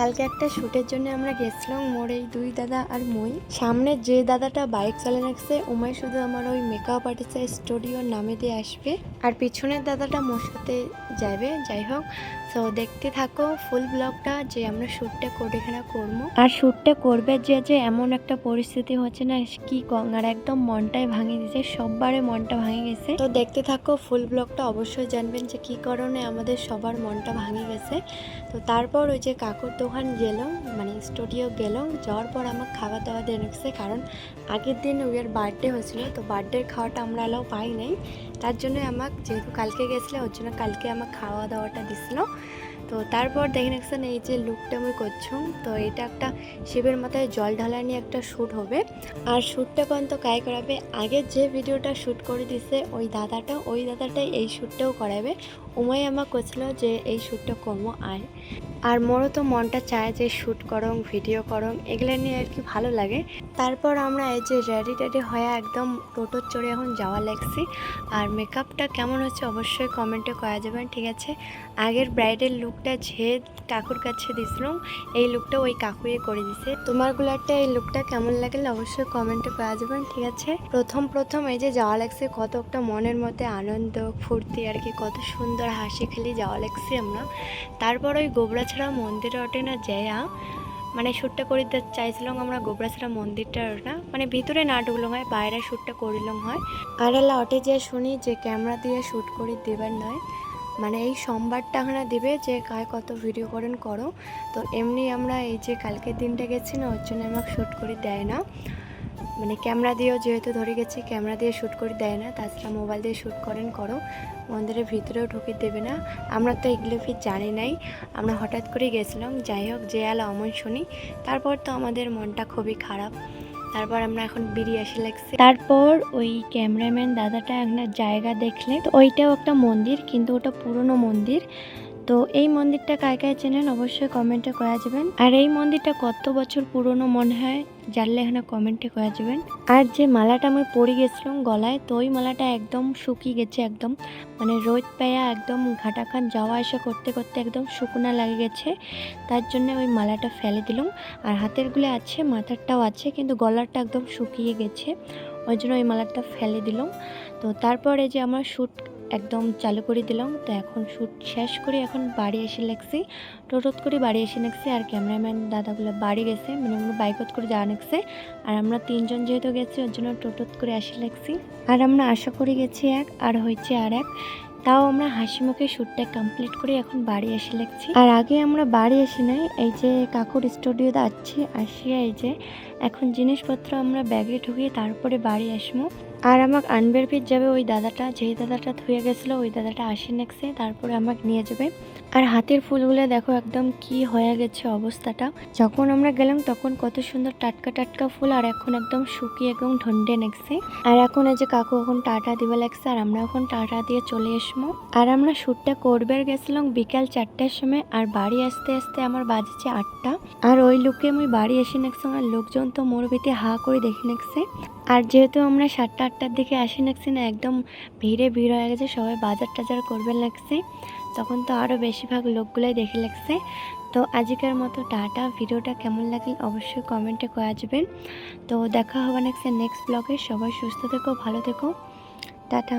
কালকে একটা শুটের জন্য আমরা গেছিলাম মোর এই দুই দাদা আর মই। সামনে যে দাদাটা বাইক চালিয়ে রাখছে ওমাই শুধু আমার ওই মেকআপ আর্টিস্টের স্টুডিওর নামে দিয়ে আসবে, আর পিছনের দাদাটা মোর সাথে যাবে। যাই হোক, তো দেখতে থাকো ফুল ব্লগটা যে আমরা শ্যুটটা কোডেখানা করবো। আর শ্যুটটা করবে যে এমন একটা পরিস্থিতি হচ্ছে না কি কং, আর একদম মনটাই ভাঙে দিয়েছে, সববারে মনটা ভাঙে গেছে। তো দেখতে থাকো ফুল ব্লগটা, অবশ্যই জানবেন যে কি কারণে আমাদের সবার মনটা ভাঙে গেছে। তো তারপর ওই যে কাকুর দোকান গেলাম, মানে স্টুডিও গেলাম, যাওয়ার পর আমাকে খাওয়া দাওয়া দিয়ে রাখছে, কারণ আগের দিন ওর বার্থডে হয়েছিল, তো বার্থডের খাওয়াটা আমরা এলাও পাই নাই। তার জন্য আমাকে, যেহেতু কালকে গেছিলো ওর জন্য কালকে আমাকে খাওয়া দাওয়াটা দিছিল। তো তারপর দেখে রাখছেন এই যে লুকটা আমি করছুম, তো এটা একটা শিবের মাথায় জল ঢালা নিয়ে একটা শ্যুট হবে। আর শ্যুটটা পর্যন্ত কায় করাবে, আগে যে ভিডিওটা শ্যুট করে দিছে ওই দাদাটাই এই শ্যুটটাও করাবে। উমাই আমাকে করছিল যে এই শ্যুটটা করবো। আর মোরও তো মনটা চায় যে শ্যুট করং, ভিডিও করং, এগুলো নিয়ে আর কি ভালো লাগে। তারপর আমরা এই যে রেডি হয়ে একদম টোটোর চড়ে এখন যাওয়া লাগছি। আর মেকআপটা কেমন হচ্ছে অবশ্যই কমেন্টে করা যাবেন, ঠিক আছে। আগের ব্রাইডের লুকটা যে কাকুর কাছে দিছিলাম, এই লুকটা ওই কাকুই করে দিছে। তোমারগুলারটা এই লুকটা কেমন লাগলে অবশ্যই কমেন্টে করা যাবেন, ঠিক আছে। প্রথম এই যে যাওয়া লাগছে, কত একটা মনের মধ্যে আনন্দ ফুর্তি আর কি, কত সুন্দর হাসি খেলি যাওয়া লাগছে আমরা। তারপর ওই গোবরাছড়া মন্দিরে ওঠে না যাইয়া, মানে শ্যুটটা করিতে চাইছিলাম আমরা গোবরাছড়া মন্দিরটা, ওটা মানে ভিতরে না ঢুকলাম হয়, বাইরে শ্যুটটা করিলাম হয়। আর এলা ওঠে যে শুনি যে ক্যামেরা দিয়ে শ্যুট করে দেবার নয়, মানে এই সোমবারটা এখানে দেবে যে কায় কত ভিডিও করেন করো। তো এমনি আমরা এই যে কালকের দিনটা গেছি না, ওর জন্য আমাকে শ্যুট করে দেয় না, মানে ক্যামেরা দিয়েও যেহেতু ধরে গেছি ক্যামেরা দিয়ে শ্যুট করে দেয় না। তাছাড়া মোবাইল দিয়ে শ্যুট করেন করো, মন্দিরের ভিতরেও ঢুকে দেবে না। আমরা তো এগুলো ফির জানি নাই, আমরা হঠাৎ করে গেছিলাম। যাই হোক, যে আলো অমন শুনি, তারপর তো আমাদের মনটা খুবই খারাপ। তারপর আমরা এখন বেরিয়ে আসে লাগছি। তারপর ওই ক্যামেরাম্যান দাদাটা একটা জায়গা দেখলে, তো ওইটাও একটা মন্দির, কিন্তু ওটা পুরনো মন্দির। তো এই মন্দিরটা কায় কায় চেনেন অবশ্যই কমেন্টে করা যাবেন। আর এই মন্দিরটা কত বছর পুরনো মনে হয় জানলে এখানে কমেন্টে করা যাবেন। আর যে মালাটা আমি পরে গেছিলাম গলায়, তো ওই মালাটা একদম শুকিয়ে গেছে, একদম মানে রোদ পায়া একদম ঘাটাখান যাওয়া আসা করতে করতে একদম শুকনা লাগে গেছে। তার জন্য ওই মালাটা ফেলে দিলাম। আর হাতেরগুলো আছে, মাথারটাও আছে, কিন্তু গলাটা একদম শুকিয়ে গেছে, ওই জন্য ওই মালাটা ফেলে দিলাম। তো তারপরে যে আমার শ্যুট একদম চালু করে দিলাম। তো এখন শ্যুট শেষ করে এখন বাড়ি এসে লাগছি, টোটোত করে বাড়ি এসে লাগছি। আর ক্যামেরাম্যান দাদাগুলো বাড়ি গেছে, মানে আমরা বাইকত করে যাওয়া লাগছে। আর আমরা তিনজন যেহেতু গেছি ওর জন্য টোটোত করে আসে লাগছি। আর আমরা আশা করে গেছি এক, আর হয়েছে আর এক। তাও আমরা হাসি মুখে শ্যুটটা কমপ্লিট করে এখন বাড়ি এসে লাগছি। আর আগে আমরা বাড়ি এসে নাই, এই যে কাকুর স্টুডিওতে আসিয়া এই যে এখন জিনিসপত্র আমরা ব্যাগে ঢুকিয়ে তারপরে বাড়ি আসবো। আর আমাকে আনবের ফির যাবে ওই দাদাটা, যেই দাদাটা ধুয়ে গেছিলো ওই দাদাটা আসি নেক্সে, তারপরে আমাকে নিয়ে যাবে। আর হাতের ফুলগুলো দেখো একদম কি হয়ে গেছে অবস্থাটা। যখন আমরা গেলাম তখন কত সুন্দর টাটকা টাটকা ফুল, আর এখন একদম শুকিয়ে একদম ঢন্ডে নেগছে। আর এখন এই যে কাকু এখন টাটা দিবে লাগছে, আর আমরা এখন টাটা দিয়ে চলে আসবো। আর আমরা শ্যুটটা করবে গেছিলাম বিকাল 4টার সময়, আর বাড়ি আসতে আসতে আমার বাজেছে 8টা। আর ওই লুকে আমি বাড়ি এসে নেগছি, আমার লোকজন তো মোর ভিতরে হা করে দেখে নেগছে। আর যেহেতু আমরা 7টা-8টার দিকে আসি লাগছি না, একদম ভিড় হয়ে গেছে, সবাই বাজার টাজার করবে লাগছে, তখন তো আরও বেশিরভাগ লোকগুলোই দেখে লাগছে। তো আজকের মতো টাটা। ভিডিওটা কেমন লাগলে অবশ্যই কমেন্টে করা যাবেন। তো দেখা হবে নেক্সট ব্লগে। সবাই সুস্থ থেকো, ভালো থেকো, টাটা।